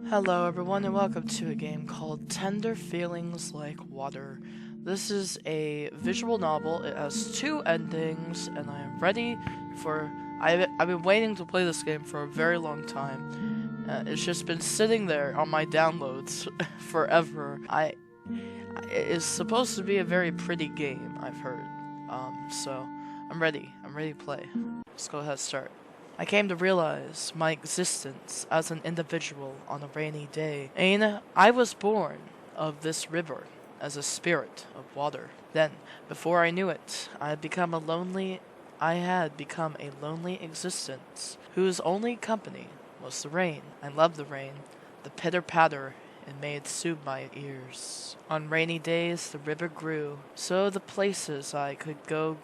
Hello everyone and welcome to a game called Tender Feelings Like Water. This is a visual novel. It has two endings and I am ready for... I've been waiting to play this game for a very long time. It's just been sitting there on my downloads forever. It is supposed to be a very pretty game, I've heard. So I'm ready. I'm ready to play. Let's go ahead and start. I came to realize my existence as an individual on a rainy day. And I was born of this river as a spirit of water. Then, before I knew it, I had become a lonely existence whose only company was the rain. I loved the rain, the pitter-patter it made soothe my ears. On rainy days, the river grew, so the places I could go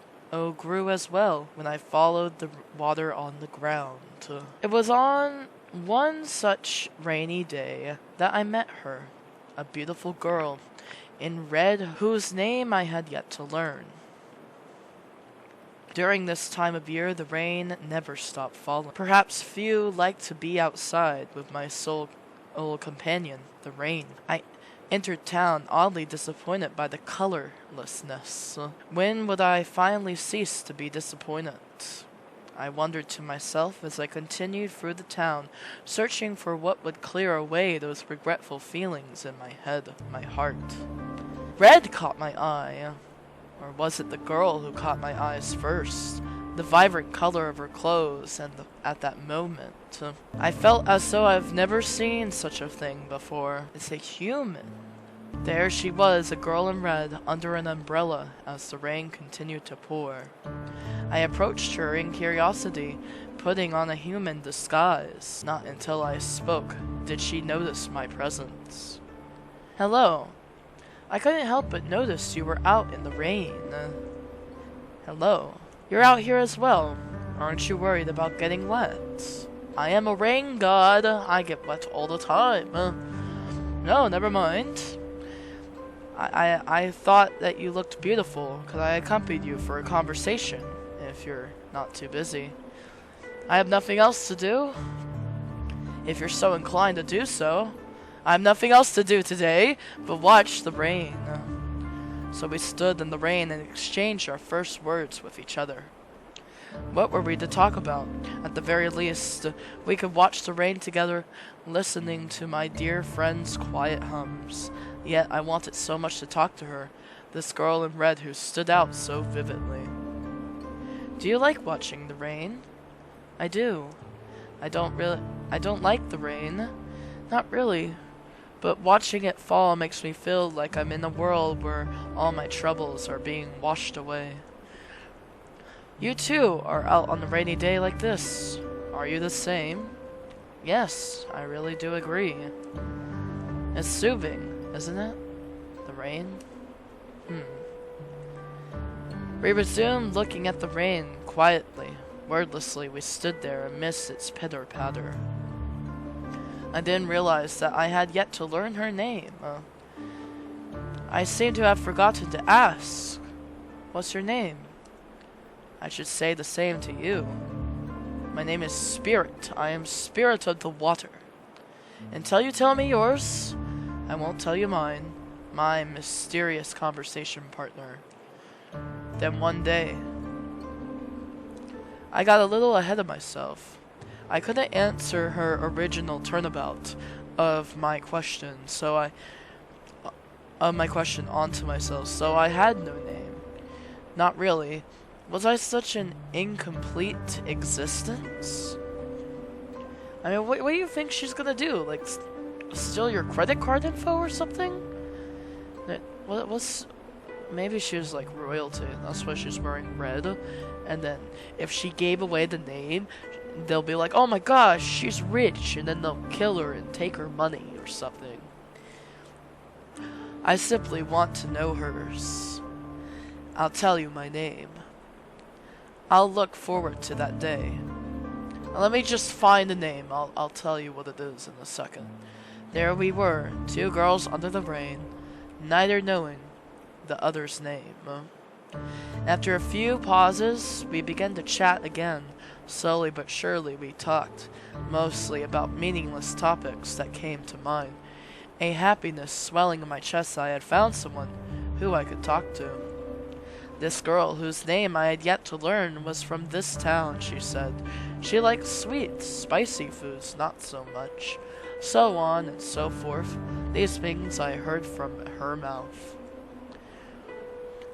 grew as well when I followed the water on the ground. It was on one such rainy day that I met her, a beautiful girl in red whose name I had yet to learn. During this time of year, the rain never stopped falling. Perhaps few like to be outside with my sole companion, the rain. I entered town oddly disappointed by the colorlessness. When would I finally cease to be disappointed? I wondered to myself as I continued through the town, searching for what would clear away those regretful feelings in my head, my heart. Red caught my eye. Or was it the girl who caught my eyes first? The vibrant color of her clothes and at that moment. I felt as though I've never seen such a thing before. It's a human. There she was, a girl in red, under an umbrella as the rain continued to pour. I approached her in curiosity, putting on a human disguise. Not until I spoke did she notice my presence. Hello. I couldn't help but notice you were out in the rain. Hello. You're out here as well. Aren't you worried about getting wet? I am a rain god. I get wet all the time. No, never mind. I thought that you looked beautiful. Could I accompany you for a conversation, if you're not too busy? I have nothing else to do. If you're so inclined to do so. I have nothing else to do today but watch the rain. So we stood in the rain and exchanged our first words with each other. What were we to talk about? At the very least, we could watch the rain together, listening to my dear friend's quiet hums. Yet I wanted so much to talk to her, this girl in red who stood out so vividly. Do you like watching the rain? I do. I don't like the rain. Not really. But watching it fall makes me feel like I'm in a world where all my troubles are being washed away. You too are out on a rainy day like this. Are you the same? Yes, I really do agree. It's soothing, isn't it? The rain? We resumed looking at the rain quietly. Wordlessly, we stood there amidst its pitter-patter. I didn't realize that I had yet to learn her name. I seem to have forgotten to ask. What's your name? I should say the same to you. My name is Spirit. I am Spirit of the Water. Until you tell me yours, I won't tell you mine. My mysterious conversation partner. Then one day, I got a little ahead of myself. I couldn't answer her original turnabout of my question, onto myself, so I had no name. Not really. Was I such an incomplete existence? I mean, what do you think she's gonna do? Like, steal your credit card info or something? Maybe she was like royalty, that's why she's wearing red. And then, if she gave away the name, they'll be like, oh my gosh, she's rich, and then they'll kill her and take her money or something. I simply want to know hers. I'll tell you my name. I'll look forward to that day. Now, let me just find the name. I'll tell you what it is in a second. There we were, two girls under the rain, neither knowing the other's name. After a few pauses, we began to chat again, Slowly but surely we talked, mostly about meaningless topics that came to mind. A happiness swelling in my chest that I had found someone who I could talk to. This girl, whose name I had yet to learn, was from this town, she said. She liked sweet, spicy foods not so much. So on and so forth. These things I heard from her mouth.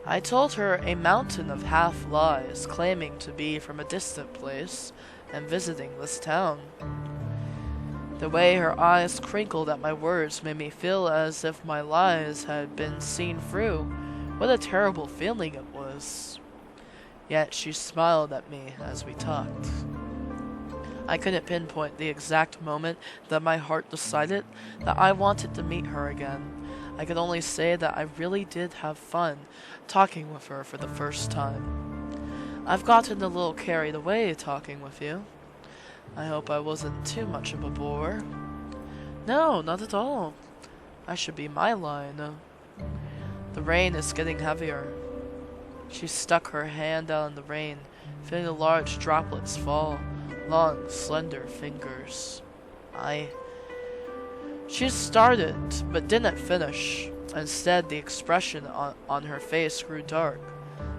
I told her a mountain of half-lies, claiming to be from a distant place and visiting this town. The way her eyes crinkled at my words made me feel as if my lies had been seen through. What a terrible feeling it was. Yet she smiled at me as we talked. I couldn't pinpoint the exact moment that my heart decided that I wanted to meet her again. I could only say that I really did have fun talking with her for the first time. I've gotten a little carried away talking with you. I hope I wasn't too much of a bore. No, not at all. I should be my line. The rain is getting heavier. She stuck her hand out in the rain, feeling the large droplets fall. Long, slender fingers. She started, but didn't finish. Instead, the expression on her face grew dark.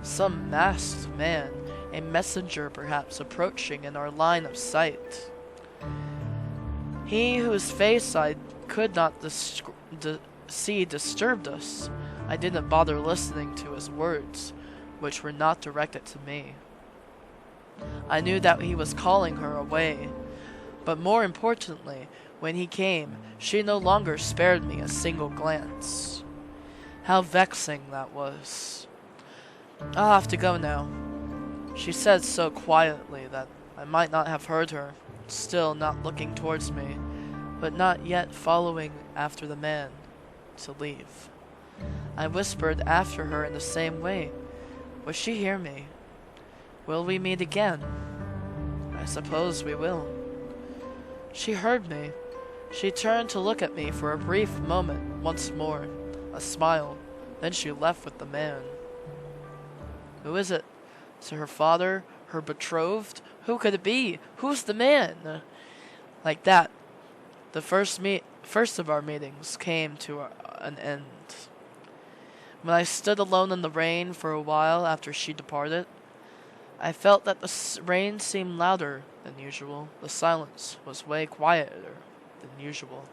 Some masked man, a messenger perhaps, approaching in our line of sight. He whose face I could not see disturbed us. I didn't bother listening to his words, which were not directed to me. I knew that he was calling her away, but more importantly, when he came, she no longer spared me a single glance. How vexing that was. I'll have to go now, she said so quietly that I might not have heard her, still not looking towards me, but not yet following after the man, to leave. I whispered after her in the same way. Would she hear me? Will we meet again? I suppose we will. She heard me. She turned to look at me for a brief moment once more, a smile, then she left with the man. Who is it? Is it her father? Her betrothed? Who could it be? Who's the man? Like that, the first of our meetings came to an end. When I stood alone in the rain for a while after she departed, I felt that the rain seemed louder than usual. The silence was way quieter than usual.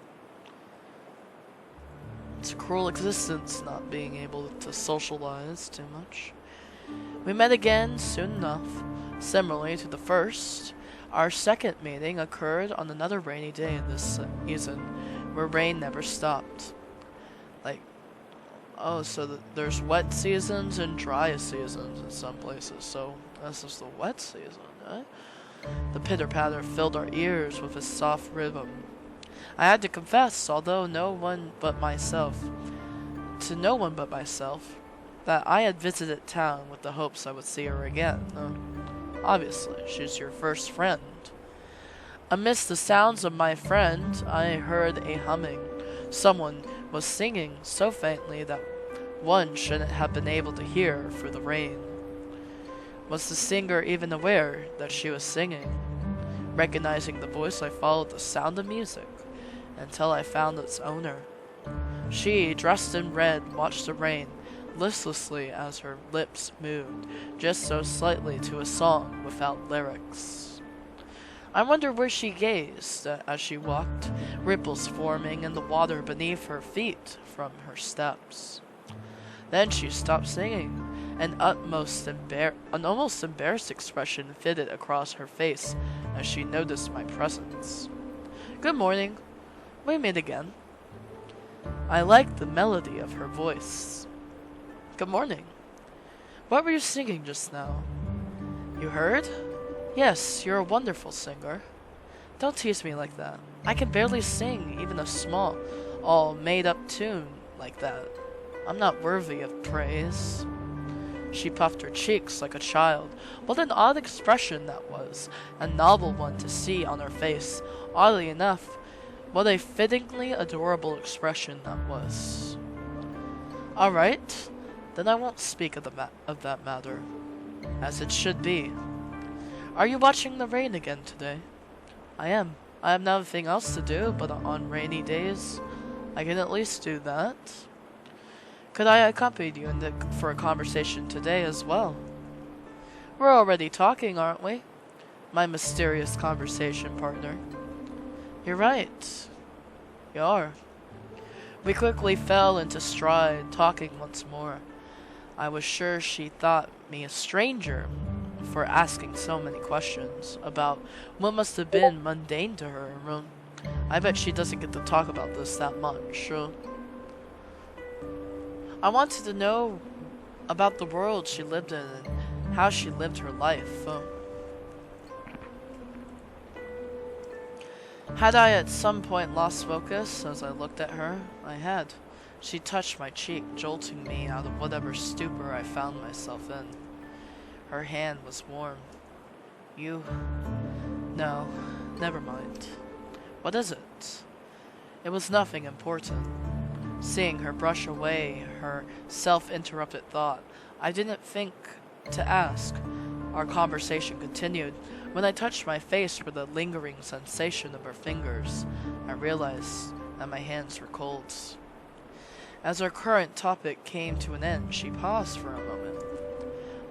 It's a cruel existence not being able to socialize too much. We met again soon enough. Similarly to the first, our second meeting occurred on another rainy day in this season, where rain never stopped. There's wet seasons and dry seasons in some places, so this is the wet season, eh? The pitter-patter filled our ears with a soft rhythm. I had to confess, although to no one but myself, that I had visited town with the hopes I would see her again. Obviously, she's your first friend. Amidst the sounds of my friend, I heard a humming. Someone was singing so faintly that one shouldn't have been able to hear through the rain. Was the singer even aware that she was singing? Recognizing the voice, I followed the sound of music until I found its owner. She, dressed in red, watched the rain listlessly as her lips moved, just so slightly, to a song without lyrics. I wonder where she gazed as she walked, ripples forming in the water beneath her feet from her steps. Then she stopped singing. An almost embarrassed expression fitted across her face as she noticed my presence. Good morning. We meet again. I liked the melody of her voice. Good morning. What were you singing just now? You heard? Yes, you're a wonderful singer. Don't tease me like that. I can barely sing even a small, all made-up tune like that. I'm not worthy of praise. She puffed her cheeks like a child. What an odd expression that was. A novel one to see on her face. Oddly enough, what a fittingly adorable expression that was. Alright, then I won't speak of that matter, as it should be. Are you watching the rain again today? I am. I have nothing else to do, but on rainy days, I can at least do that. Could I accompany you for a conversation today as well? We're already talking, aren't we? My mysterious conversation partner. You're right. You are. We quickly fell into stride, talking once more. I was sure she thought me a stranger for asking so many questions about what must have been mundane to her. I bet she doesn't get to talk about this that much. I wanted to know about the world she lived in and how she lived her life. Had I at some point lost focus as I looked at her? I had. She touched my cheek, jolting me out of whatever stupor I found myself in. Her hand was warm. You... No, never mind. What is it? It was nothing important. Seeing her brush away her self-interrupted thought, I didn't think to ask. Our conversation continued. When I touched my face with the lingering sensation of her fingers, I realized that my hands were cold. As our current topic came to an end, she paused for a moment.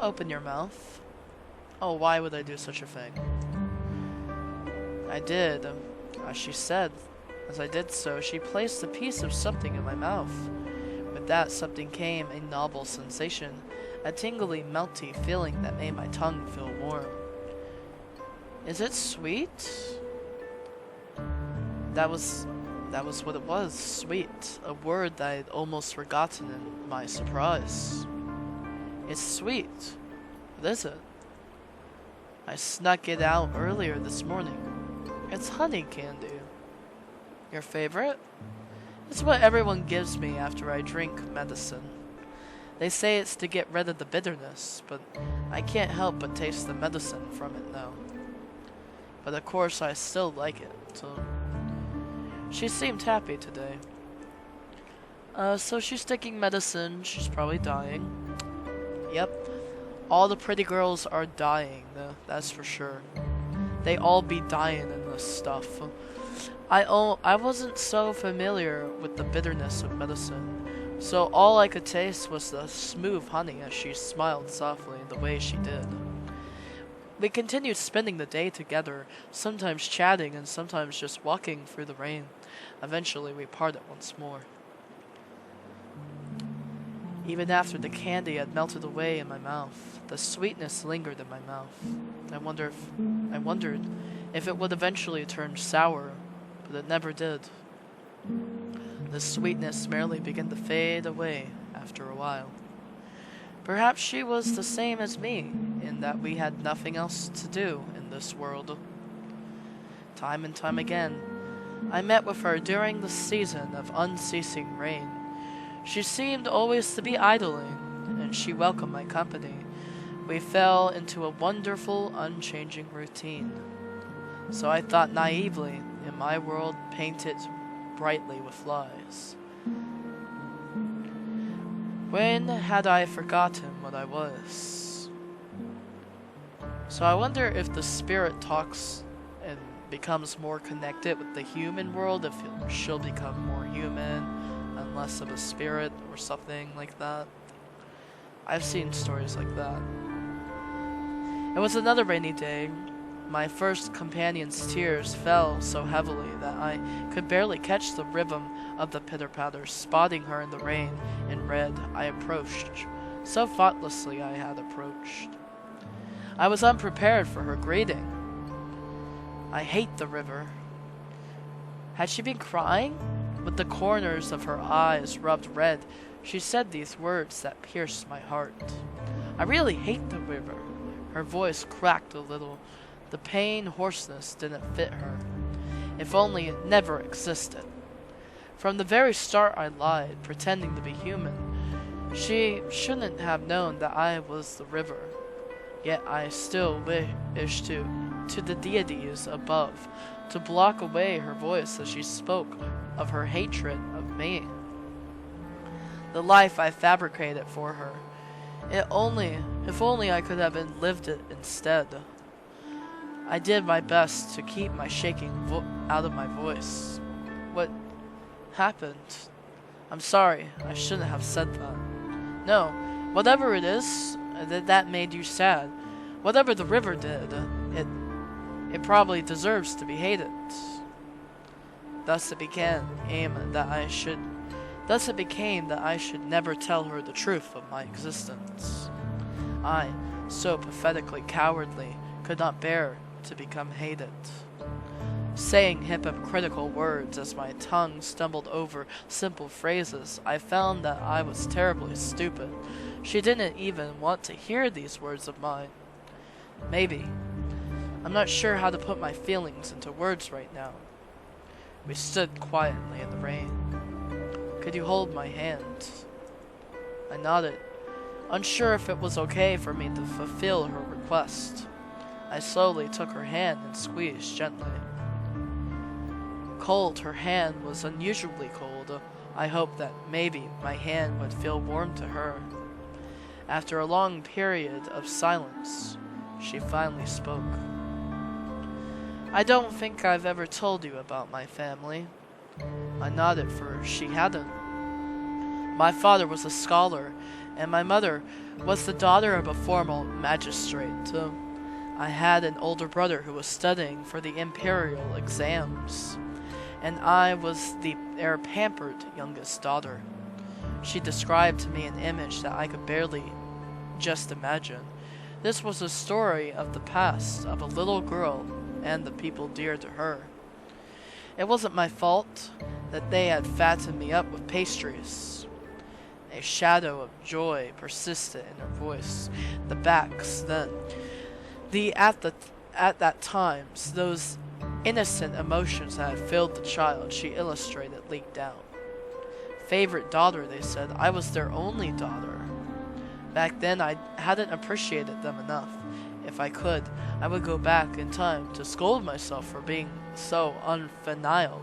Open your mouth. Oh, why would I do such a thing? I did, as she said. As I did so, she placed a piece of something in my mouth. With that something came a novel sensation, a tingly, melty feeling that made my tongue feel warm. Is it sweet? That was what it was, sweet. A word that I'd almost forgotten in my surprise. It's sweet. What is it? I snuck it out earlier this morning. It's honey candy. Your favorite? It's what everyone gives me after I drink medicine. They say it's to get rid of the bitterness, but I can't help but taste the medicine from it now. But of course I still like it, so... She seemed happy today. So she's taking medicine, she's probably dying. Yep, all the pretty girls are dying, that's for sure. They all be dying in this stuff. I wasn't so familiar with the bitterness of medicine, so all I could taste was the smooth honey as she smiled softly the way she did. We continued spending the day together, sometimes chatting and sometimes just walking through the rain. Eventually we parted once more. Even after the candy had melted away in my mouth, the sweetness lingered in my mouth. I wondered if it would eventually turn sour, but it never did. The sweetness merely began to fade away after a while. Perhaps she was the same as me, in that we had nothing else to do in this world. Time and time again, I met with her during the season of unceasing rain. She seemed always to be idling, and she welcomed my company. We fell into a wonderful, unchanging routine. So I thought naively, in my world painted brightly with lies. When had I forgotten what I was? So I wonder if the spirit talks and becomes more connected with the human world, if she'll become more human and less of a spirit or something like that. I've seen stories like that. It was another rainy day. My first companion's tears fell so heavily that I could barely catch the rhythm of the pitter-patter. Spotting her in the rain in red, I approached. So thoughtlessly I had approached. I was unprepared for her greeting. I hate the river. Had she been crying? With the corners of her eyes rubbed red, she said these words that pierced my heart. I really hate the river. Her voice cracked a little. The pain hoarseness didn't fit her. If only it never existed. From the very start I lied, pretending to be human. She shouldn't have known that I was the river. Yet I still wished to the deities above to block away her voice as she spoke of her hatred of me. The life I fabricated for her. If only I could have lived it instead. I did my best to keep my shaking out of my voice. What happened? I'm sorry, I shouldn't have said that. No, whatever it is that made you sad, whatever the river did, it probably deserves to be hated. Thus it became that I should never tell her the truth of my existence. I, so pathetically cowardly, could not bear to become hated. Saying hypocritical words as my tongue stumbled over simple phrases, I found that I was terribly stupid. She didn't even want to hear these words of mine. Maybe. I'm not sure how to put my feelings into words right now. We stood quietly in the rain. Could you hold my hand? I nodded, unsure if it was okay for me to fulfill her request. I slowly took her hand and squeezed gently. Cold, her hand was unusually cold. I hoped that maybe my hand would feel warm to her. After a long period of silence, she finally spoke. I don't think I've ever told you about my family. I nodded, for she hadn't. My father was a scholar, and my mother was the daughter of a formal magistrate. I had an older brother who was studying for the imperial exams, and I was their pampered youngest daughter. She described to me an image that I could barely just imagine. This was a story of the past of a little girl and the people dear to her. It wasn't my fault that they had fattened me up with pastries. A shadow of joy persisted in her voice. The backs then. At that times, those innocent emotions that had filled the child she illustrated leaked out. Favorite daughter, they said. I was their only daughter. Back then, I hadn't appreciated them enough. If I could, I would go back in time to scold myself for being so unfilial.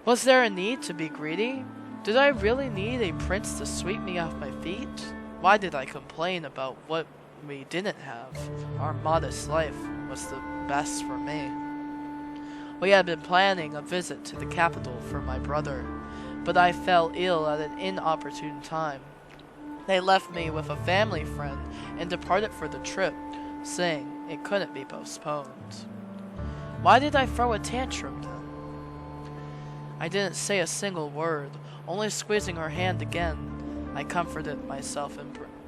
Was there a need to be greedy? Did I really need a prince to sweep me off my feet? Why did I complain about what we didn't have? Our modest life was the best for me. We had been planning a visit to the capital for my brother, but I fell ill at an inopportune time. They left me with a family friend and departed for the trip, saying it couldn't be postponed. Why did I throw a tantrum then? I didn't say a single word, only squeezing her hand again. I comforted myself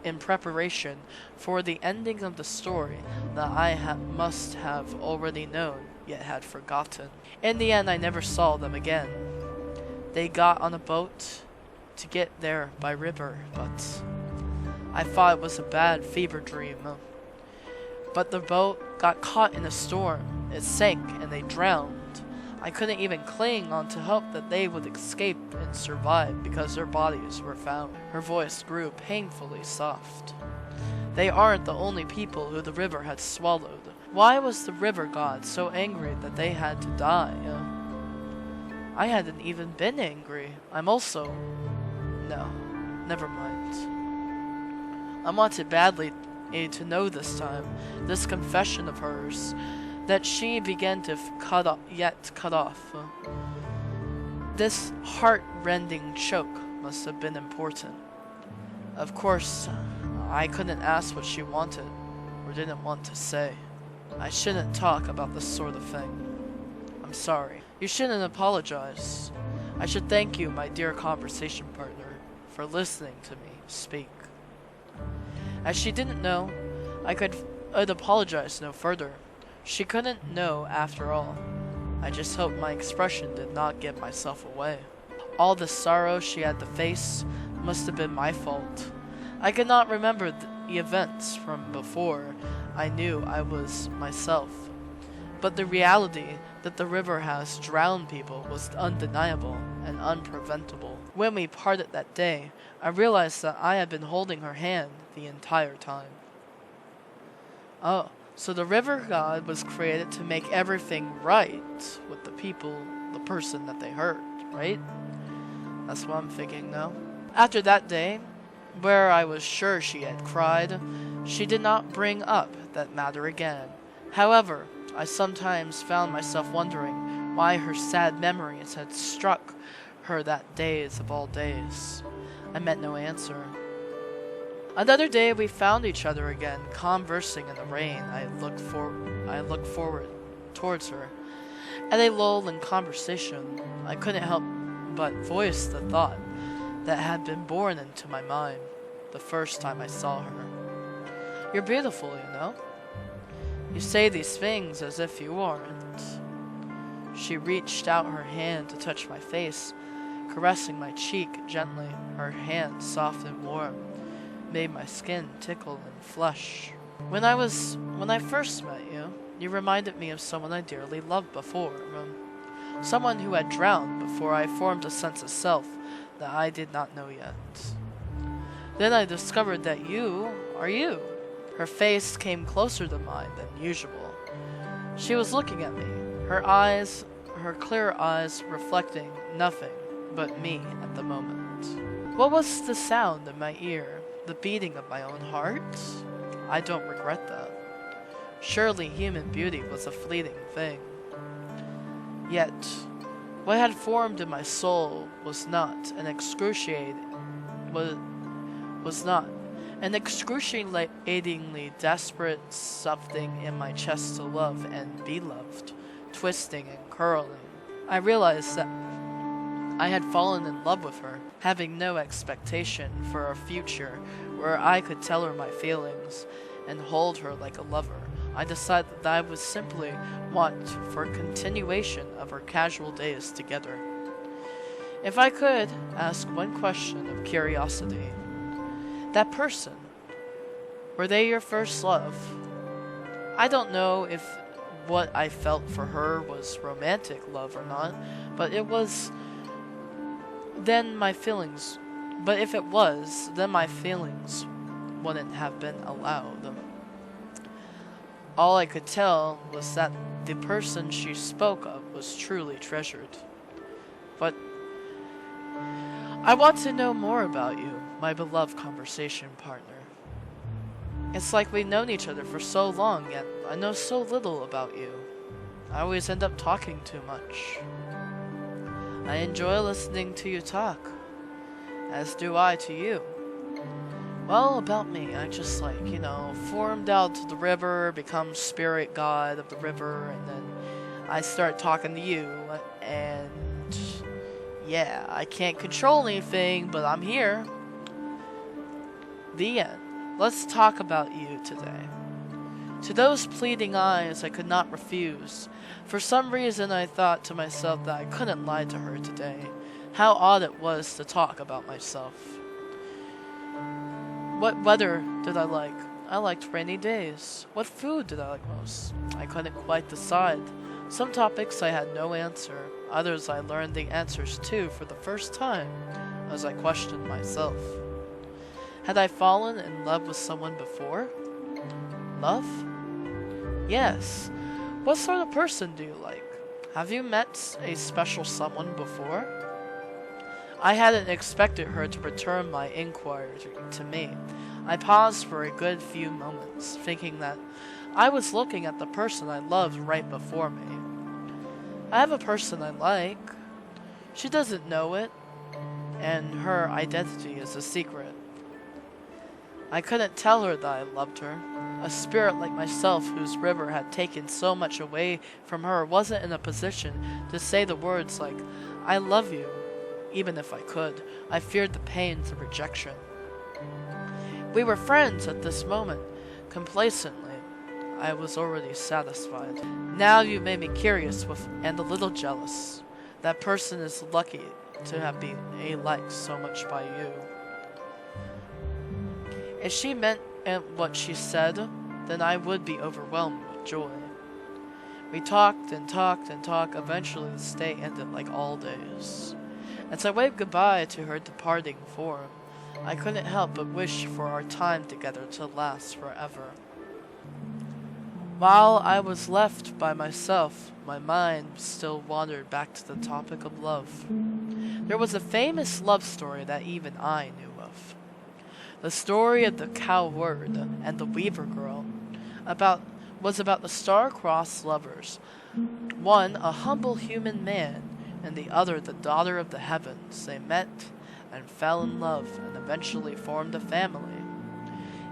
in preparation for the ending of the story that I must have already known, yet had forgotten. In the end, I never saw them again. They got on a boat to get there by river, but I thought it was a bad fever dream. But the boat got caught in a storm. It sank and they drowned. I couldn't even cling on to hope that they would escape and survive because their bodies were found. Her voice grew painfully soft. They aren't the only people who the river had swallowed. Why was the river god so angry that they had to die? I hadn't even been angry. I'm also... No, never mind. I wanted badly to know this time, this confession of hers, that she began to cut off. This heart-rending choke must have been important. Of course, I couldn't ask what she wanted or didn't want to say. I shouldn't talk about this sort of thing. I'm sorry. You shouldn't apologize. I should thank you, my dear conversation partner, for listening to me speak. As she didn't know, I'd apologize no further. She couldn't know after all. I just hoped my expression did not give myself away. All the sorrow she had to face must have been my fault. I could not remember the events from before I knew I was myself. But the reality that the river has drowned people was undeniable and unpreventable. When we parted that day, I realized that I had been holding her hand the entire time. Oh, so the river god was created to make everything right with the people, the person that they hurt, right? That's what I'm thinking now. After that day, where I was sure she had cried, She did not bring up that matter again. However, I sometimes found myself wondering why her sad memories had struck her that days of all days. I met no answer. Another day we found each other again, conversing in the rain. I looked forward towards her. At a lull in conversation, I couldn't help but voice the thought that had been born into my mind the first time I saw her. You're beautiful, you know. You say these things as if you aren't. She reached out her hand to touch my face, caressing my cheek gently. Her hand, soft and warm, made my skin tickle and flush. When I first met you, you reminded me of someone I dearly loved before. Someone who had drowned before I formed a sense of self that I did not know yet. Then I discovered that you are you. Her face came closer to mine than usual. She was looking at me, her clear eyes reflecting nothing but me at the moment. What was the sound in my ear? The beating of my own heart? I don't regret that. Surely human beauty was a fleeting thing. Yet, what had formed in my soul was not an excruciatingly desperate something in my chest to love and be loved, twisting and curling. I realized that I had fallen in love with her, having no expectation for a future where I could tell her my feelings and hold her like a lover. I decided that I would simply want for a continuation of our casual days together. If I could ask one question of curiosity, that person, were they your first love? I don't know if what I felt for her was romantic love or not, but if it was, then my feelings wouldn't have been allowed. All I could tell was that the person she spoke of was truly treasured. But I want to know more about you, my beloved conversation partner. It's like we've known each other for so long, yet I know so little about you. I always end up talking too much. I enjoy listening to you talk, as do I to you. Well, about me, I just formed out to the river, become spirit god of the river, and then I start talking to you, and yeah, I can't control anything, but I'm here. The end. Let's talk about you today. To those pleading eyes I could not refuse. For some reason I thought to myself that I couldn't lie to her today. How odd it was to talk about myself. What weather did I like? I liked rainy days. What food did I like most? I couldn't quite decide. Some topics I had no answer. Others I learned the answers to for the first time as I questioned myself. Had I fallen in love with someone before? Love? Yes. What sort of person do you like? Have you met a special someone before? I hadn't expected her to return my inquiry to me. I paused for a good few moments, thinking that I was looking at the person I loved right before me. I have a person I like. She doesn't know it, and her identity is a secret. I couldn't tell her that I loved her. A spirit like myself, whose river had taken so much away from her, wasn't in a position to say the words like, I love you. Even if I could, I feared the pains of rejection. We were friends at this moment. Complacently, I was already satisfied. Now you made me curious and a little jealous. That person is lucky to have been liked so much by you. If she meant what she said, then I would be overwhelmed with joy. We talked and talked and talked. Eventually the day ended like all days. As I waved goodbye to her departing form, I couldn't help but wish for our time together to last forever. While I was left by myself, my mind still wandered back to the topic of love. There was a famous love story that even I knew of. The story of the cowherd and the weaver girl was about the star-crossed lovers, one a humble human man, and the other the daughter of the heavens. They met and fell in love and eventually formed a family.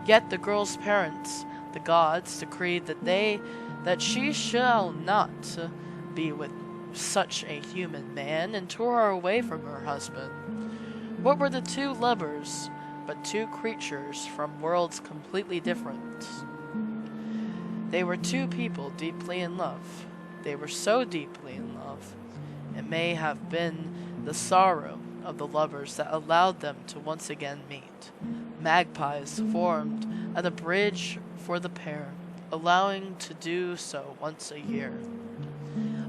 Yet the girl's parents, the gods, decreed that she shall not be with such a human man, and tore her away from her husband. What were the two lovers but two creatures from worlds completely different? They were two people deeply in love. They were so deeply in love, it may have been the sorrow of the lovers that allowed them to once again meet. Magpies formed at a bridge for the pair, allowing to do so once a year.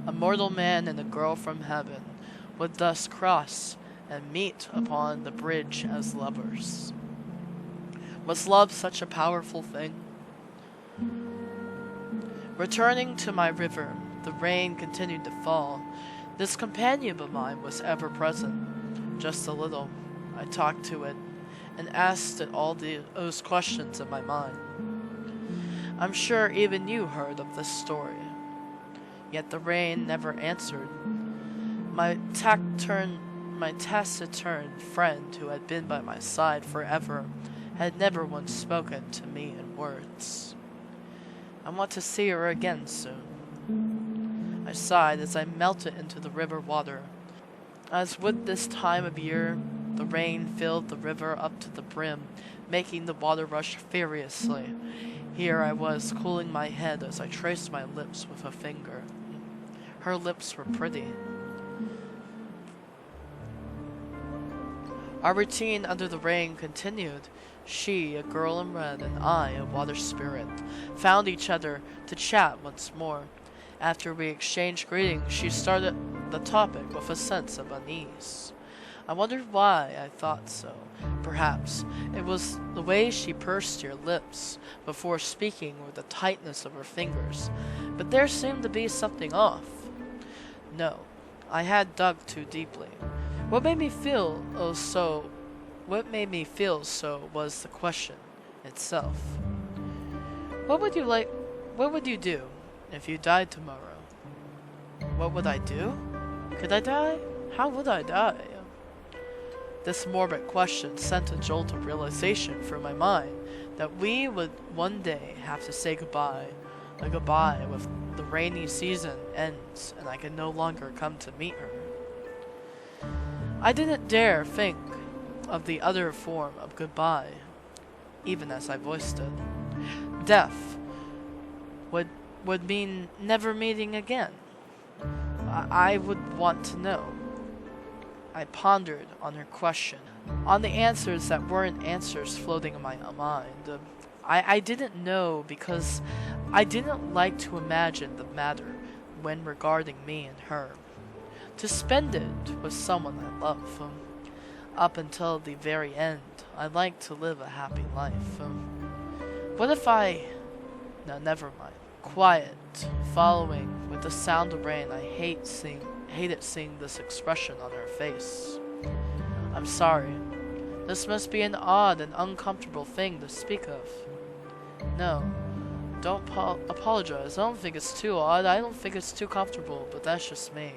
A mortal man and a girl from heaven would thus cross and meet upon the bridge as lovers. Was love such a powerful thing? Returning to my river, the rain continued to fall. This companion of mine was ever present, just a little. I talked to it and asked it all those questions in my mind. I'm sure even you heard of this story. Yet the rain never answered. My taciturn friend, who had been by my side forever, had never once spoken to me in words. I want to see her again soon. I sighed as I melted into the river water. As with this time of year, the rain filled the river up to the brim, making the water rush furiously. Here I was, cooling my head as I traced my lips with a finger. Her lips were pretty. Our routine under the rain continued. She, a girl in red, and I, a water spirit, found each other to chat once more. After we exchanged greetings, she started the topic with a sense of unease. I wondered why I thought so. Perhaps it was the way she pursed her lips before speaking, or the tightness of her fingers, but there seemed to be something off. No, I had dug too deeply. What made me feel so was the question itself. What would you do if you died tomorrow? What would I do? Could I die? How would I die? This morbid question sent a jolt of realization through my mind that we would one day have to say goodbye. A goodbye with the rainy season ends and I could no longer come to meet her. I didn't dare think of the other form of goodbye, even as I voiced it. Death would mean never meeting again. I would want to know. I pondered on her question, on the answers that weren't answers floating in my mind. I didn't know because I didn't like to imagine the matter when regarding me and her. To spend it with someone I love. Up until the very end, I like to live a happy life. What if No, never mind. Quiet, following with the sound of rain. I hated seeing this expression on her face. I'm sorry. This must be an odd and uncomfortable thing to speak of. No, don't apologize. I don't think it's too odd. I don't think it's too comfortable, but that's just me.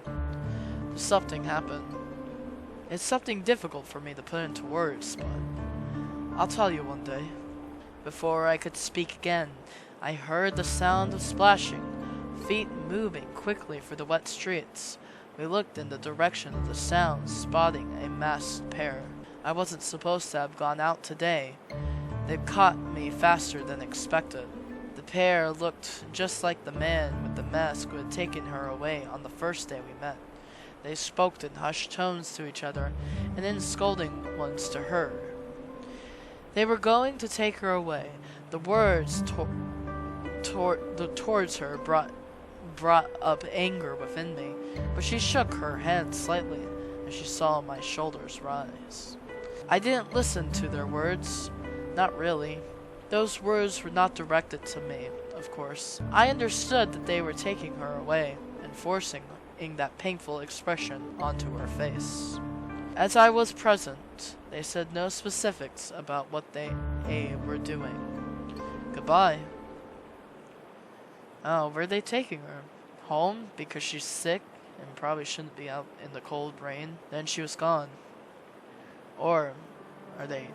Something happened. It's something difficult for me to put into words, but I'll tell you one day. Before I could speak again, I heard the sound of splashing, feet moving quickly through the wet streets. We looked in the direction of the sound, spotting a masked pair. I wasn't supposed to have gone out today. They caught me faster than expected. The pair looked just like the man with the mask who had taken her away on the first day we met. They spoke in hushed tones to each other, and in scolding ones to her. They were going to take her away. The words towards her brought up anger within me, but she shook her head slightly as she saw my shoulders rise. I didn't listen to their words. Not really. Those words were not directed to me, of course. I understood that they were taking her away and forcing that painful expression onto her face. As I was present, they said no specifics about what they were doing. Goodbye. Oh, where are they taking her? Home? Because she's sick and probably shouldn't be out in the cold rain? Then she was gone. Or are they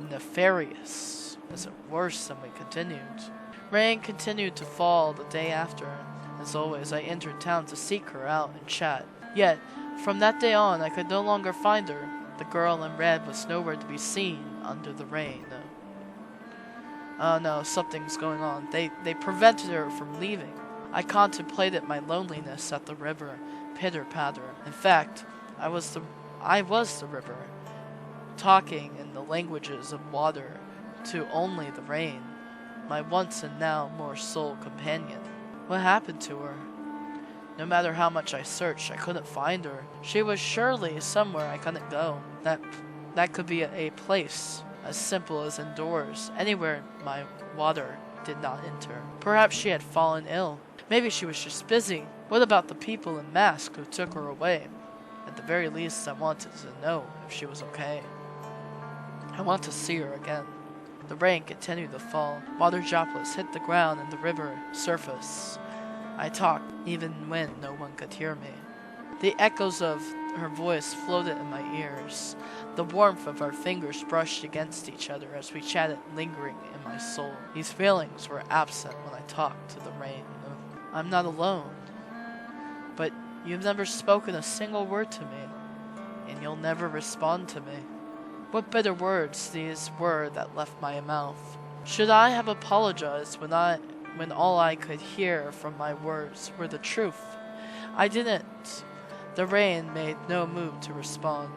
nefarious? Is it worse than we continued? Rain continued to fall the day after. As always, I entered town to seek her out and chat. Yet, from that day on, I could no longer find her. The girl in red was nowhere to be seen under the rain. Oh no, something's going on. They prevented her from leaving. I contemplated my loneliness at the river, pitter-patter. In fact, I was the river, talking in the languages of water to only the rain, my once and now more sole companion. What happened to her? No matter how much I searched, I couldn't find her. She was surely somewhere I couldn't go. That could be a place as simple as indoors, anywhere my water did not enter. Perhaps she had fallen ill. Maybe she was just busy. What about the people in masks who took her away? At the very least, I wanted to know if she was okay. I want to see her again. The rain continued to fall. Water droplets hit the ground and the river surface. I talked, even when no one could hear me. The echoes of her voice floated in my ears. The warmth of our fingers brushed against each other as we chatted, lingering in my soul. These feelings were absent when I talked to the rain. I'm not alone. But you've never spoken a single word to me, and you'll never respond to me. What bitter words these were that left my mouth. Should I have apologized when all I could hear from my words were the truth? I didn't. The rain made no move to respond.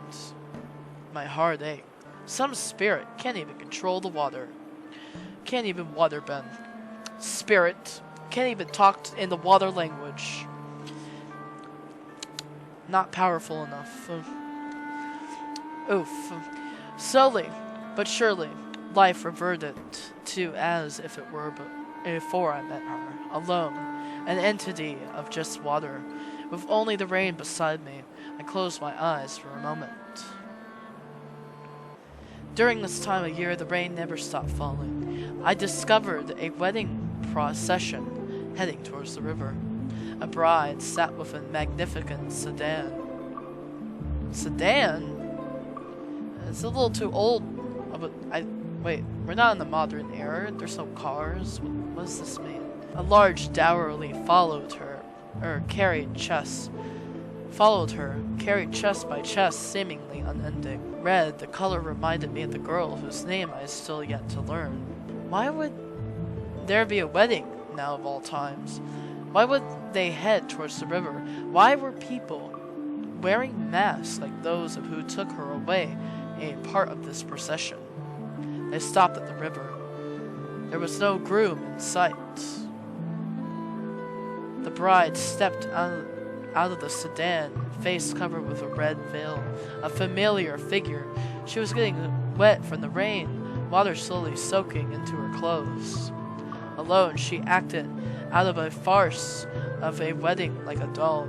My heart ached. Some spirit can't even control the water. Can't even waterbend. Spirit can't even talk in the water language. Not powerful enough. Oof. Slowly, but surely, life reverted to as if it were before I met her. Alone, an entity of just water, with only the rain beside me. I closed my eyes for a moment. During this time of year, the rain never stopped falling. I discovered a wedding procession heading towards the river. A bride sat with a magnificent sedan. Sedan? It's a little too old. Wait, we're not in the modern era. There's no cars. What does this mean? A large dowry followed her, carried chest by chest, seemingly unending. Red, the color reminded me of the girl whose name I still yet to learn. Why would there be a wedding now of all times? Why would they head towards the river? Why were people wearing masks like those of who took her away a part of this procession? They stopped at the river. There was no groom in sight. The bride stepped out of the sedan, face covered with a red veil, a familiar figure. She was getting wet from the rain, water slowly soaking into her clothes. Alone, she acted out of a farce of a wedding like a doll.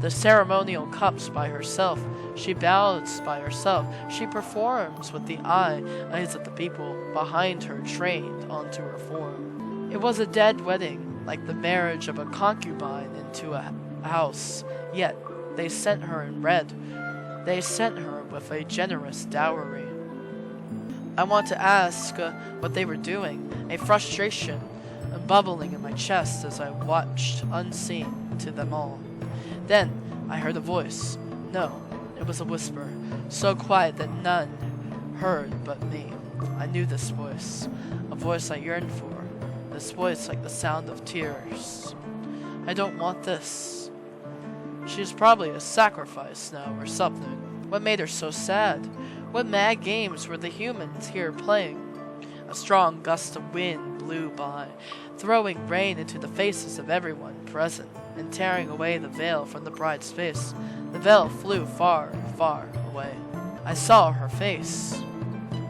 The ceremonial cups by herself, she bows by herself, she performs with the eyes of the people behind her trained onto her form. It was a dead wedding, like the marriage of a concubine into a house, yet they sent her in red. They sent her with a generous dowry. I want to ask what they were doing, a frustration bubbling in my chest as I watched unseen to them all. Then I heard a voice. No, it was a whisper, so quiet that none heard but me. I knew this voice, a voice I yearned for, this voice like the sound of tears. I don't want this. She's probably a sacrifice now or something. What made her so sad? What mad games were the humans here playing? A strong gust of wind blew by, throwing rain into the faces of everyone present and tearing away the veil from the bride's face. The veil flew far, far away. I saw her face.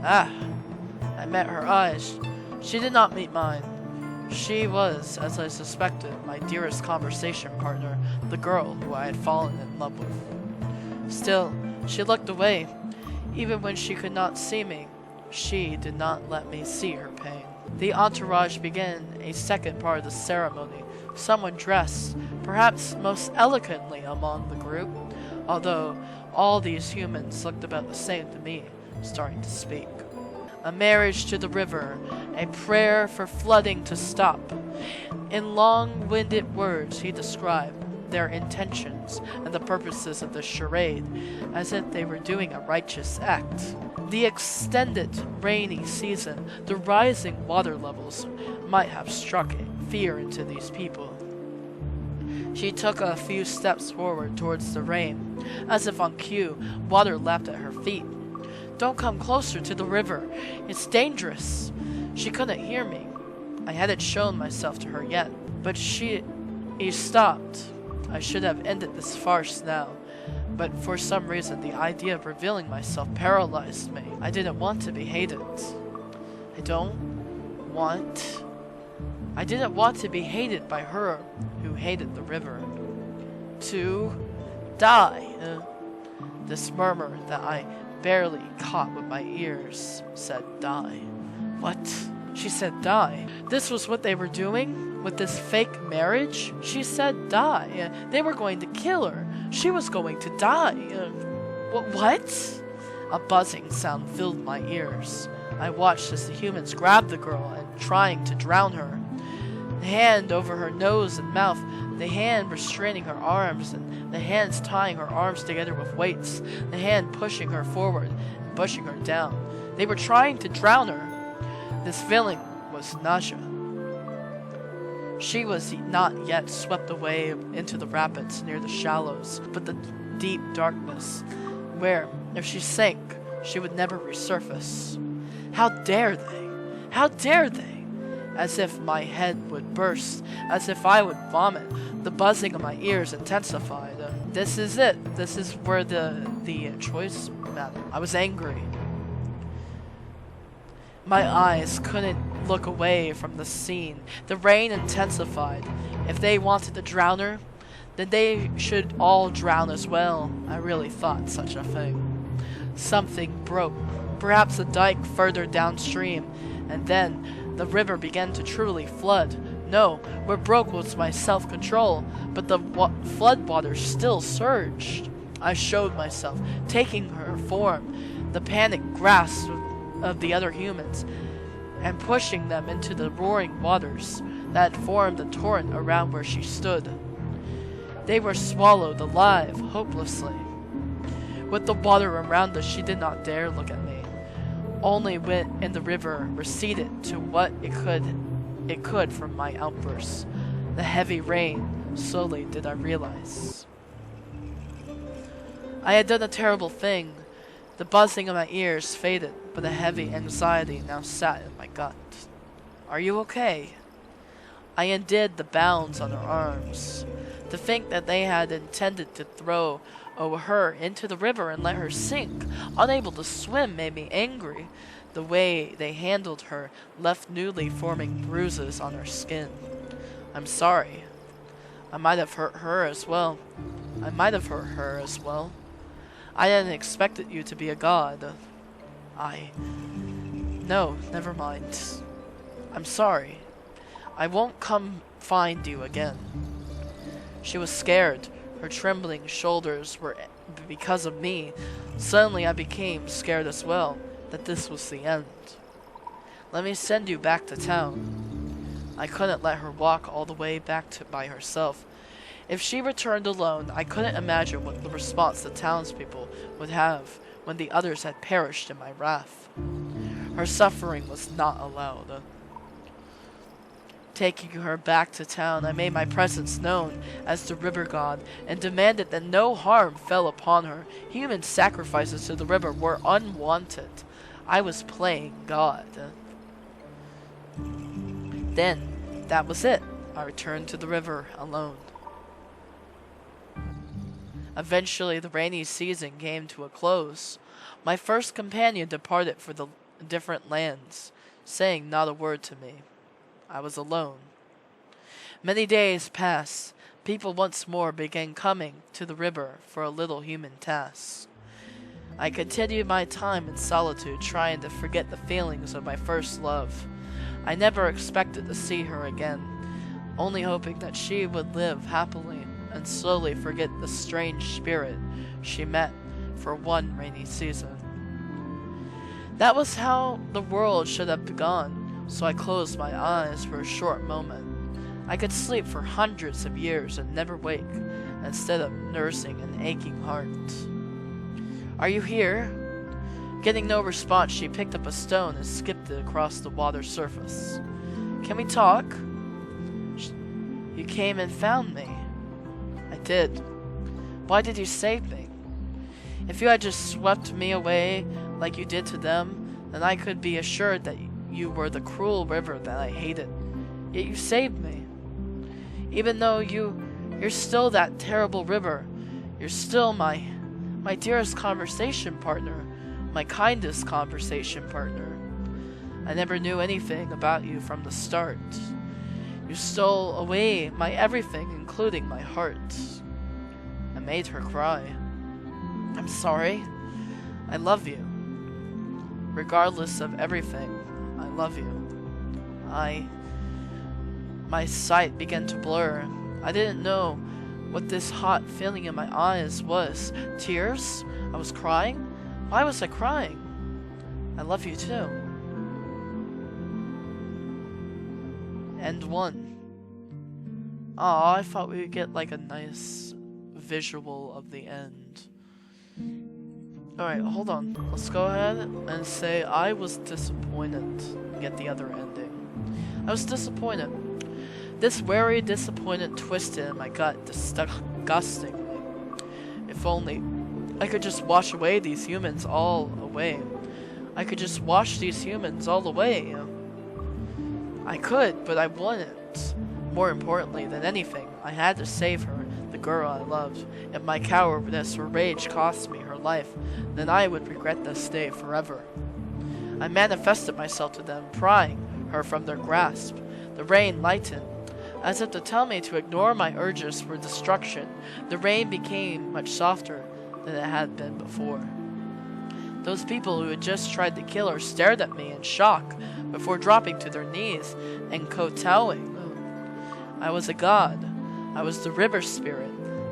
I met her eyes. She did not meet mine. She was, as I suspected, my dearest conversation partner, the girl who I had fallen in love with. Still, She looked away. Even when she could not see me, she did not let me see her pain. The entourage began a second part of the ceremony. Someone dressed, perhaps most eloquently among the group, although all these humans looked about the same to me, starting to speak. A marriage to the river, a prayer for flooding to stop. In long-winded words, he described their intentions and the purposes of the charade, as if they were doing a righteous act. The extended rainy season, the rising water levels, might have struck fear into these people. She took a few steps forward towards the rain. As if on cue, water lapped at her feet. "Don't come closer to the river. It's dangerous." She couldn't hear me. I hadn't shown myself to her yet, but she stopped. I should have ended this farce now, but for some reason the idea of revealing myself paralyzed me. I didn't want to be hated. I didn't want to be hated by her who hated the river. To die. This murmur that I barely caught with my ears said die. What? She said die. This was what they were doing? With this fake marriage? She said die. They were going to kill her. She was going to die. What? A buzzing sound filled my ears. I watched as the humans grabbed the girl and trying to drown her. The hand over her nose and mouth, the hand restraining her arms, and the hands tying her arms together with weights, the hand pushing her forward and pushing her down. They were trying to drown her. This feeling was nausea. She was not yet swept away into the rapids near the shallows, but the deep darkness, where, if she sank, she would never resurface. How dare they? How dare they? As if my head would burst, as if I would vomit. The buzzing of my ears intensified. This is it. This is where the choice mattered. I was angry. My eyes couldn't look away from the scene. The rain intensified. If they wanted to drown her, then they should all drown as well. I really thought such a thing. Something broke, perhaps a dike further downstream, and then the river began to truly flood. No, what broke was my self-control, but the floodwaters still surged. I showed myself, taking her form, the panicked grasp of the other humans, and pushing them into the roaring waters that formed a torrent around where she stood. They were swallowed alive, hopelessly. With the water around us, she did not dare look at me. Only when in the river receded to what it could from my outbursts. The heavy rain, slowly did I realize. I had done a terrible thing. The buzzing of my ears faded, but a heavy anxiety now sat in my gut. "Are you okay?" I undid the bounds on her arms. To think that they had intended to throw her into the river and let her sink, unable to swim, made me angry. The way they handled her left newly forming bruises on her skin. I'm sorry. I might have hurt her as well. I didn't expect you to be a god. No, never mind. I'm sorry. I won't come find you again. She was scared. Her trembling shoulders were because of me. Suddenly I became scared as well, that this was the end. Let me send you back to town. I couldn't let her walk all the way back by herself. If she returned alone, I couldn't imagine what the response the townspeople would have when the others had perished in my wrath. Her suffering was not allowed. Taking her back to town, I made my presence known as the river god and demanded that no harm fell upon her. Human sacrifices to the river were unwanted. I was playing God. Then, that was it. I returned to the river alone. Eventually, the rainy season came to a close. My first companion departed for the different lands, saying not a word to me. I was alone. Many days passed. People once more began coming to the river for a little human task. I continued my time in solitude, trying to forget the feelings of my first love. I never expected to see her again, only hoping that she would live happily and slowly forget the strange spirit she met for one rainy season. That was how the world should have begun, so I closed my eyes for a short moment. I could sleep for hundreds of years and never wake, instead of nursing an aching heart. Are you here? Getting no response, she picked up a stone and skipped it across the water surface. Can we talk? You came and found me. I did. Why did you save me? If you had just swept me away like you did to them, then I could be assured that you were the cruel river that I hated. Yet you saved me. Even though you're still that terrible river, you're still my dearest conversation partner, my kindest conversation partner. I never knew anything about you from the start. You stole away my everything, including my heart. I made her cry. I'm sorry. I love you. Regardless of everything, I love you. My sight began to blur. I didn't know what this hot feeling in my eyes was. Tears? I was crying? Why was I crying? I love you too. End 1. Aw, I thought we would get like a nice visual of the end. Alright, hold on. Let's go ahead and say I was disappointed to get the other ending. I was disappointed. This very disappointed twisted in my gut disgustingly. If only I could just wash away these humans all away. I could just wash these humans all away. I could, but I wouldn't. More importantly than anything, I had to save her, the girl I loved. If my cowardice or rage cost me her life, then I would regret this day forever. I manifested myself to them, prying her from their grasp. The rain lightened. As if to tell me to ignore my urges for destruction, the rain became much softer than it had been before. Those people who had just tried to kill her stared at me in shock before dropping to their knees and kowtowing. I was a god. I was the river spirit.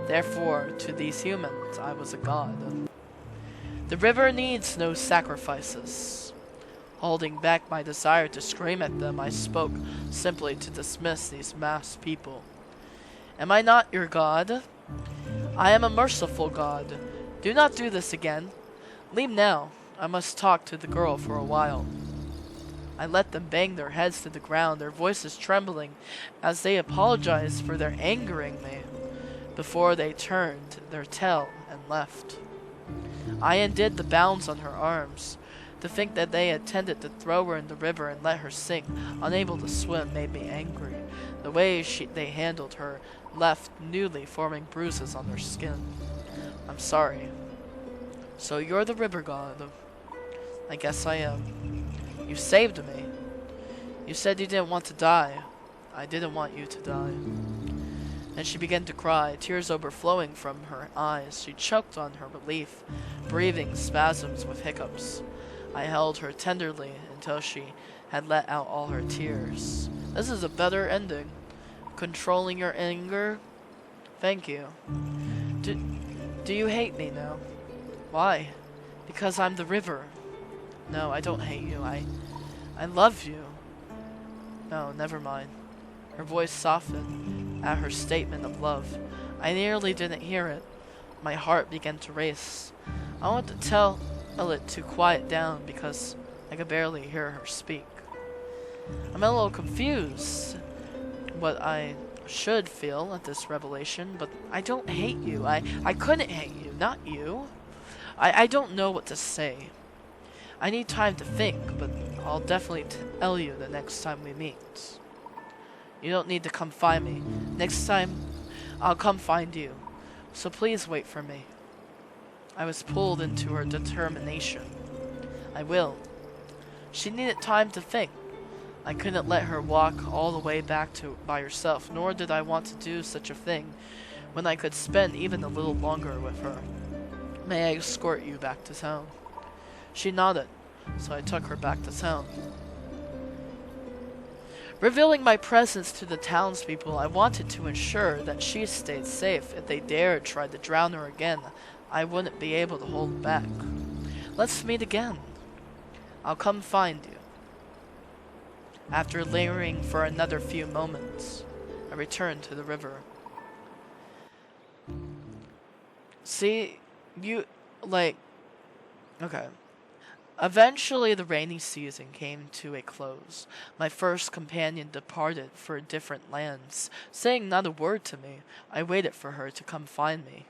Therefore, to these humans, I was a god. The river needs no sacrifices. Holding back my desire to scream at them, I spoke simply to dismiss these masked people. Am I not your god? I am a merciful god. Do not do this again. Leave now. I must talk to the girl for a while. I let them bang their heads to the ground, their voices trembling, as they apologized for their angering me, before they turned their tail and left. I undid the bounds on her arms. To think that they intended to throw her in the river and let her sink, unable to swim, made me angry. The way they handled her left newly forming bruises on their skin. I'm sorry. So you're the river god. I guess I am. You saved me. You said you didn't want to die. I didn't want you to die. And she began to cry, tears overflowing from her eyes. She choked on her relief, breathing spasms with hiccups. I held her tenderly until she had let out all her tears. This is a better ending. Controlling your anger? Thank you. Do you hate me now? Why? Because I'm the river. No, I don't hate you. I love you. No, never mind. Her voice softened at her statement of love. I nearly didn't hear it. My heart began to race. I wanted to tell it to quiet down because I could barely hear her speak. I'm a little confused what I should feel at this revelation, but I don't hate you. I couldn't hate you, not you. I don't know what to say. I need time to think, but I'll definitely tell you the next time we meet. You don't need to come find me. Next time, I'll come find you. So please wait for me. I was pulled into her determination. I will. She needed time to think. I couldn't let her walk all the way back by herself, nor did I want to do such a thing when I could spend even a little longer with her. May I escort you back to town? She nodded, so I took her back to town. Revealing my presence to the townspeople, I wanted to ensure that she stayed safe. If they dared try to drown her again, I wouldn't be able to hold back. Let's meet again. I'll come find you. After lingering for another few moments, I returned to the river. See, okay. Eventually, the rainy season came to a close. My first companion departed for different lands. Saying not a word to me, I waited for her to come find me.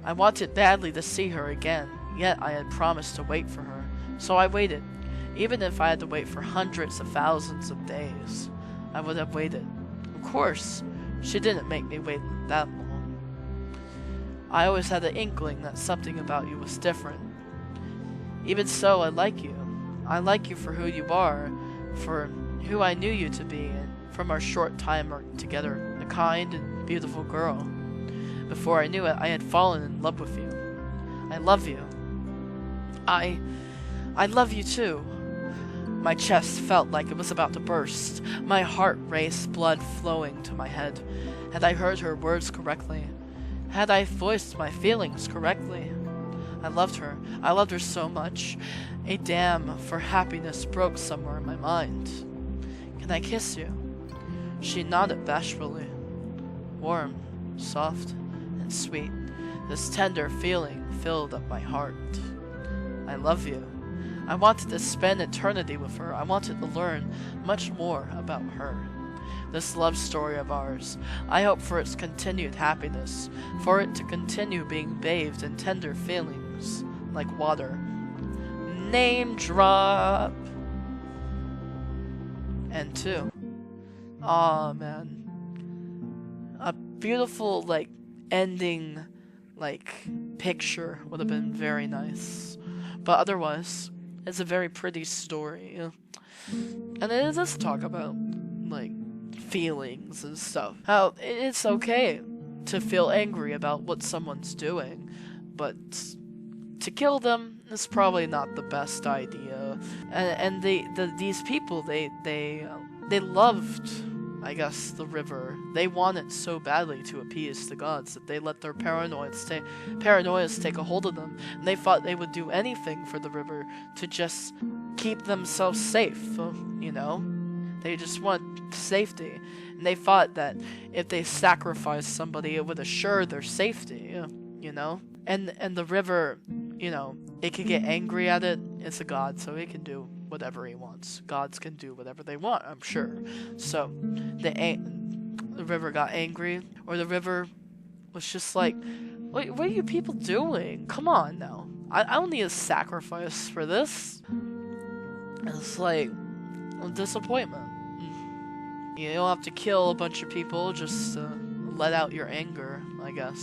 I wanted badly to see her again, yet I had promised to wait for her, so I waited. Even if I had to wait for hundreds of thousands of days, I would have waited. Of course, she didn't make me wait that long. I always had an inkling that something about you was different. Even so, I like you. I like you for who you are, for who I knew you to be, and from our short time together, a kind and beautiful girl. Before I knew it, I had fallen in love with you. I love you. I love you too. My chest felt like it was about to burst. My heart raced, blood flowing to my head. Had I heard her words correctly? Had I voiced my feelings correctly? I loved her. I loved her so much. A dam for happiness broke somewhere in my mind. Can I kiss you? She nodded bashfully. Warm, soft, and sweet. This tender feeling filled up my heart. I love you. I wanted to spend eternity with her. I wanted to learn much more about her. This love story of ours, I hope for its continued happiness, for it to continue being bathed in tender feelings like water. Name drop! And 2. Aw, man. A beautiful, ending, picture would have been very nice. But otherwise, it's a very pretty story. And it does talk about, feelings and stuff. How it's okay to feel angry about what someone's doing, but to kill them is probably not the best idea. And these people, they loved, I guess, the river. They wanted so badly to appease the gods that they let their paranoia take a hold of them, and they thought they would do anything for the river to just keep themselves safe, They just want safety, and they thought that if they sacrificed somebody, it would assure their safety, And the river, it could get angry at it. It's a god, so it can do whatever he wants. Gods can do whatever they want, I'm sure. So the river got angry, or the river was just like, what are you people doing? Come on now. I don't need a sacrifice for this. It's like a disappointment. You don't have to kill a bunch of people, just let out your anger, I guess.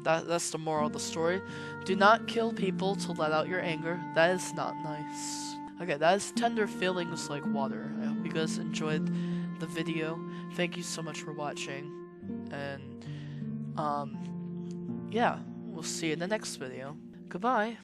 That's the moral of the story. Do not kill people to let out your anger. That is not nice. Okay, that is tender feelings like water. I hope you guys enjoyed the video. Thank you so much for watching. And, yeah, we'll see you in the next video. Goodbye.